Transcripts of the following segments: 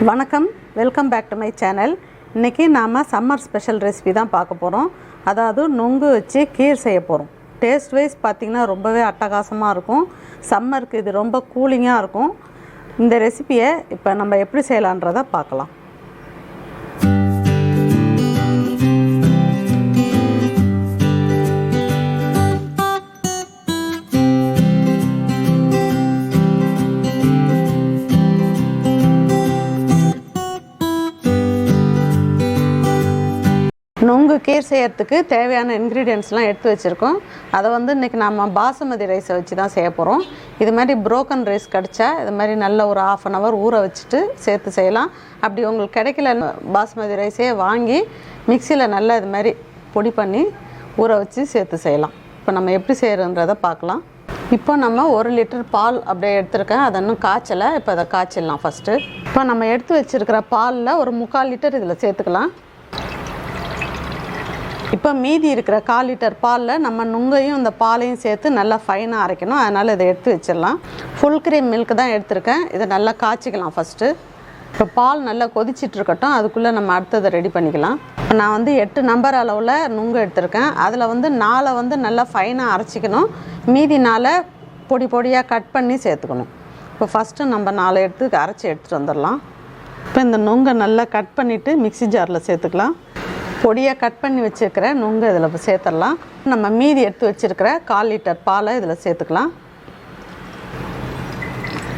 வணக்கம், welcome back to my channel. இன்றைக்கி நாம் சம்மர் ஸ்பெஷல் ரெசிபி தான் பார்க்க போகிறோம். அதாவது நொங்கு வச்சு கீர் செய்ய போகிறோம். டேஸ்ட் வைஸ் பார்த்திங்கன்னா ரொம்பவே அட்டகாசமாக இருக்கும். சம்மருக்கு இது ரொம்ப கூலிங்காக இருக்கும். இந்த ரெசிபியை இப்போ நம்ம எப்படி செய்யலான்றதை பார்க்கலாம். நொங்கு கீர் செய்யறதுக்கு தேவையான இன்க்ரீடியன்ட்ஸ்லாம் எடுத்து வச்சுருக்கோம். அதை இன்றைக்கி நம்ம பாசுமதி ரைஸை வச்சு தான் செய்ய போகிறோம். இது மாதிரி புரோக்கன் ரைஸ் கிடச்சா இது மாதிரி நல்ல ஒரு 1/2 hour ஊற வச்சுட்டு சேர்த்து செய்யலாம். அப்படி உங்களுக்கு கிடைக்கல பாசுமதி ரைஸே வாங்கி மிக்சியில் நல்லா இது மாதிரி பொடி பண்ணி ஊற வச்சு சேர்த்து செய்யலாம். இப்போ நம்ம எப்படி செய்கிறன்றதை பார்க்கலாம். இப்போ நம்ம 1 லிட்டர் பால் அப்படியே எடுத்துருக்கேன். அதை இன்னும் காய்ச்சலை. இப்போ அதை காய்ச்சிடலாம் ஃபஸ்ட்டு. இப்போ நம்ம எடுத்து வச்சுருக்கிற பாலில் ஒரு 3/4 லிட்டர் இதில் சேர்த்துக்கலாம். இப்போ மீதி இருக்கிற 1/4 லிட்டர் பாலில் நம்ம நுங்கையும் இந்த பாலையும் சேர்த்து நல்லா ஃபைனாக அரைக்கணும். அதனால் இதை எடுத்து வச்சிடலாம். ஃபுல் க்ரீம் மில்க் தான் எடுத்திருக்கேன். இதை நல்லா காய்ச்சிக்கலாம் ஃபஸ்ட்டு. இப்போ பால் நல்லா கொதிச்சிட்டு இருக்கட்டும். அதுக்குள்ளே நம்ம அடுத்ததை ரெடி பண்ணிக்கலாம். இப்போ நான் 8 நம்பர் அளவில் நுங்கு எடுத்திருக்கேன். அதில் 4 நல்லா ஃபைனாக அரைச்சிக்கணும். மீதி 4 பொடி பொடியாக கட் பண்ணி சேர்த்துக்கணும். இப்போ ஃபஸ்ட்டு நம்ம 4 எடுத்து அரைச்சி எடுத்துகிட்டு வந்துடலாம். இப்போ இந்த நுங்கை நல்லா கட் பண்ணிவிட்டு மிக்ஸி ஜாரில் சேர்த்துக்கலாம். பொடியாக கட் பண்ணி வச்சுருக்கிற நுங்கு இதில் சேர்த்துடலாம். நம்ம மீதி எடுத்து வச்சுருக்கிற 1/4 லிட்டர் பாலை இதில் சேர்த்துக்கலாம்.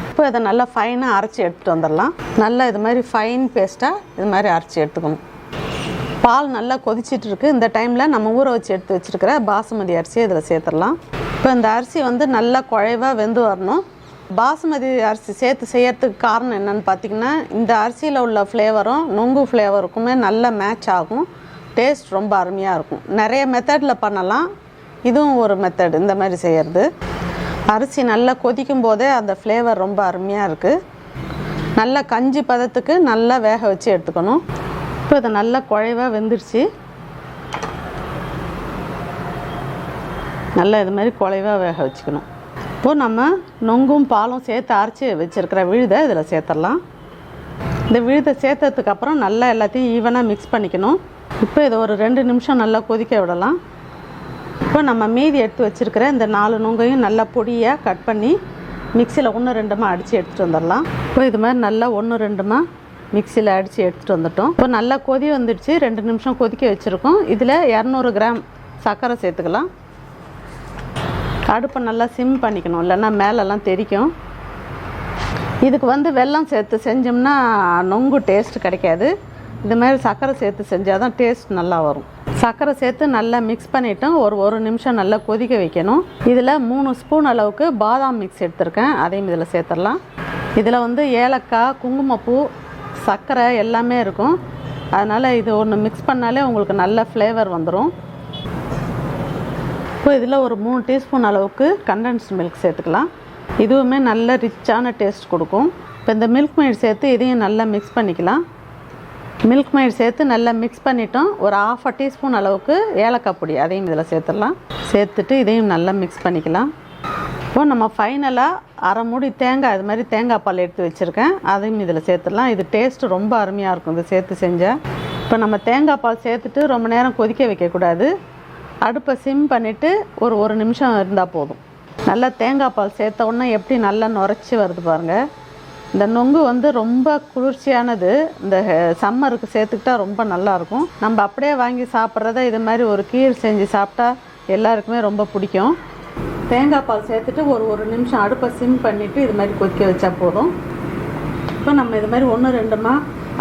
இப்போ இதை நல்லா ஃபைனாக அரைச்சி எடுத்துகிட்டு வந்துடலாம். நல்லா இது மாதிரி ஃபைன் பேஸ்ட்டாக இது மாதிரி அரைச்சி எடுத்துக்கணும். பால் நல்லா கொதிச்சிட்டு இருக்குது. இந்த டைமில் நம்ம ஊற வச்சு எடுத்து வச்சுருக்கிற பாசுமதி அரிசியை இதில் சேர்த்துடலாம். இப்போ இந்த அரிசி நல்லா குழைவாக வெந்து வரணும். பாசுமதி அரிசி சேர்த்து செய்யறதுக்கு காரணம் என்னென்னு பார்த்திங்கன்னா, இந்த அரிசியில் உள்ள ஃப்ளேவரும் நொங்கு ஃப்ளேவருக்குமே நல்லா மேட்ச் ஆகும். டேஸ்ட் ரொம்ப அருமையாக இருக்கும். நிறைய மெத்தடில் பண்ணலாம். இதுவும் ஒரு மெத்தட் இந்த மாதிரி செய்கிறது. அரிசி நல்லா கொதிக்கும் போதே அந்த ஃப்ளேவர் ரொம்ப அருமையாக இருக்குது. நல்லா கஞ்சி பதத்துக்கு நல்லா வேக வச்சு எடுத்துக்கணும். இப்போ இதை நல்லா குழைவாக வெந்துடுச்சு. நல்லா இது மாதிரி குழைவாக வேக வச்சுக்கணும். இப்போது நம்ம நொங்கும் பாலும் சேர்த்து அரைச்சி வச்சுருக்கிற விழுதை இதில் சேர்த்துடலாம். இந்த விழுதை சேர்த்ததுக்கப்புறம் நல்லா எல்லாத்தையும் ஈவனாக மிக்ஸ் பண்ணிக்கணும். இப்போ இதை ஒரு 2 நிமிஷம் நல்லா கொதிக்க விடலாம். இப்போ நம்ம மீதி எடுத்து வச்சுருக்கிற இந்த 4 நுங்கையும் நல்லா பொடியாக கட் பண்ணி மிக்சியில் 1-2 அடித்து எடுத்துகிட்டு வந்துடலாம். இப்போ இது மாதிரி நல்லா 1-2 மிக்சியில் அடித்து எடுத்துகிட்டு வந்துட்டோம். இப்போ நல்லா கொதி வந்துடுச்சு. 2 நிமிஷம் கொதிக்க வச்சுருக்கோம். இதில் 200 கிராம் சர்க்கரை சேர்த்துக்கலாம். அடுப்பை நல்லா சிம் பண்ணிக்கணும், இல்லைன்னா மேலெல்லாம் தெரிக்கும். இதுக்கு வெல்லம் சேர்த்து செஞ்சோம்னா நொங்கு டேஸ்ட் கிடைக்காது. இது மாதிரி சர்க்கரை சேர்த்து செஞ்சால் தான் டேஸ்ட் நல்லா வரும். சர்க்கரை சேர்த்து நல்லா மிக்ஸ் பண்ணிவிட்டு ஒரு நிமிஷம் நல்லா கொதிக்க வைக்கணும். இதில் 3 ஸ்பூன் அளவுக்கு பாதாம் மிக்ஸ் எடுத்திருக்கேன். அதையும் இதில் சேர்த்துடலாம். இதில் ஏலக்காய், குங்குமப்பூ, சர்க்கரை எல்லாமே இருக்கும். அதனால் இது ஒன்று மிக்ஸ் பண்ணாலே உங்களுக்கு நல்ல ஃப்ளேவர் வந்துடும். இப்போ இதில் ஒரு 3 டீஸ்பூன் அளவுக்கு கண்டென்ஸ்டு மில்க் சேர்த்துக்கலாம். இதுவுமே நல்ல ரிச்சான டேஸ்ட் கொடுக்கும். இப்போ இந்த மில்க் மெய்ட் சேர்த்து இதையும் நல்லா மிக்ஸ் பண்ணிக்கலாம். மில்க் மெய்ட் சேர்த்து நல்லா மிக்ஸ் பண்ணிட்டோம். ஒரு 1/2 டீஸ்பூன் அளவுக்கு ஏலக்காய் பொடி அதையும் இதில் சேர்த்துடலாம். சேர்த்துட்டு இதையும் நல்லா மிக்ஸ் பண்ணிக்கலாம். இப்போ நம்ம ஃபைனலாக 1/2 மூடி தேங்காய், இது மாதிரி தேங்காய் பால் எடுத்து வச்சுருக்கேன். அதையும் இதில் சேர்த்துடலாம். இது டேஸ்ட்டு ரொம்ப அருமையாக இருக்கும் இது சேர்த்து செஞ்சால். இப்போ நம்ம தேங்காய் பால் சேர்த்துட்டு ரொம்ப நேரம் கொதிக்க வைக்கக்கூடாது. அடுப்பை சிம் பண்ணிவிட்டு ஒரு நிமிஷம் இருந்தால் போதும். நல்லா தேங்காய் பால் சேர்த்த உடனே எப்படி நல்லா நுரைச்சி வருது பாருங்கள். இந்த நொங்கு ரொம்ப குளிர்ச்சியானது. இந்த சம்மருக்கு சேர்த்துக்கிட்டா ரொம்ப நல்லாயிருக்கும். நம்ம அப்படியே வாங்கி சாப்பிட்றத இது மாதிரி ஒரு கீர் செஞ்சு சாப்பிட்டா எல்லாருக்குமே ரொம்ப பிடிக்கும். தேங்காய் பால் சேர்த்துட்டு ஒரு நிமிஷம் அடுப்பை சிம் பண்ணிவிட்டு இது மாதிரி கொதிக்க வச்சா போதும். இப்போ நம்ம இது மாதிரி 1-2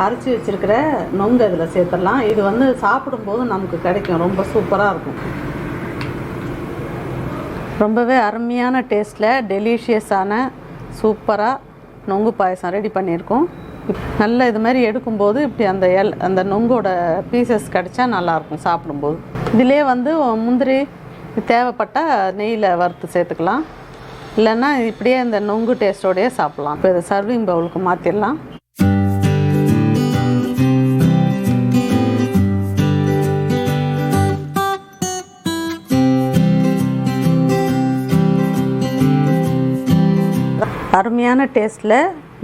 அரைச்சி வச்சுருக்கிற நொங்கு இதில் சேர்த்துடலாம். இது சாப்பிடும்போது நமக்கு கிடைக்கும். ரொம்ப சூப்பராக இருக்கும். ரொம்பவே அருமையான டேஸ்ட்டில் டெலிஷியஸான சூப்பராக நொங்கு பாயசம் ரெடி பண்ணியிருக்கோம். நல்லா இது மாதிரி எடுக்கும்போது இப்படி அந்த நொங்கோட பீசஸ் கிடச்சா நல்லாயிருக்கும் சாப்பிடும்போது. இதிலே முந்திரி தேவைப்பட்டால் நெய்யில் வறுத்து சேர்த்துக்கலாம். இல்லைன்னா இப்படியே இந்த நொங்கு டேஸ்ட்டோடையே சாப்பிட்லாம். இப்போ இதை சர்விங் பவுலுக்கு மாற்றிடலாம். அருமையான டேஸ்ட்டில்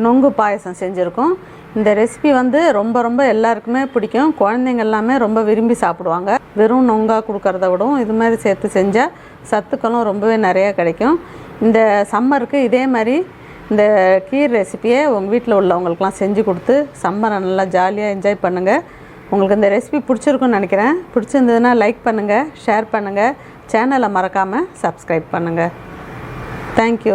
நொங்கு பாயசம் செஞ்சுருக்கோம். இந்த ரெசிபி வந்து ரொம்ப எல்லாருக்குமே பிடிக்கும். குழந்தைங்க எல்லாமே ரொம்ப விரும்பி சாப்பிடுவாங்க. வெறும் நொங்கா கொடுக்கறத விடவும் இது மாதிரி சேர்த்து செஞ்சால் சத்துக்களும் ரொம்பவே நிறையா கிடைக்கும். இந்த சம்மருக்கு இதே மாதிரி இந்த கீர் ரெசிப்பியை உங்கள் வீட்டில் உள்ளவங்களுக்குலாம் செஞ்சு கொடுத்து சம்மரை நல்லா ஜாலியாக என்ஜாய் பண்ணுங்கள். உங்களுக்கு இந்த ரெசிபி பிடிச்சிருக்குன்னு நினைக்கிறேன். பிடிச்சிருந்ததுன்னா லைக் பண்ணுங்கள், ஷேர் பண்ணுங்கள், சேனலை மறக்காமல் சப்ஸ்கிரைப் பண்ணுங்கள். தேங்க்யூ.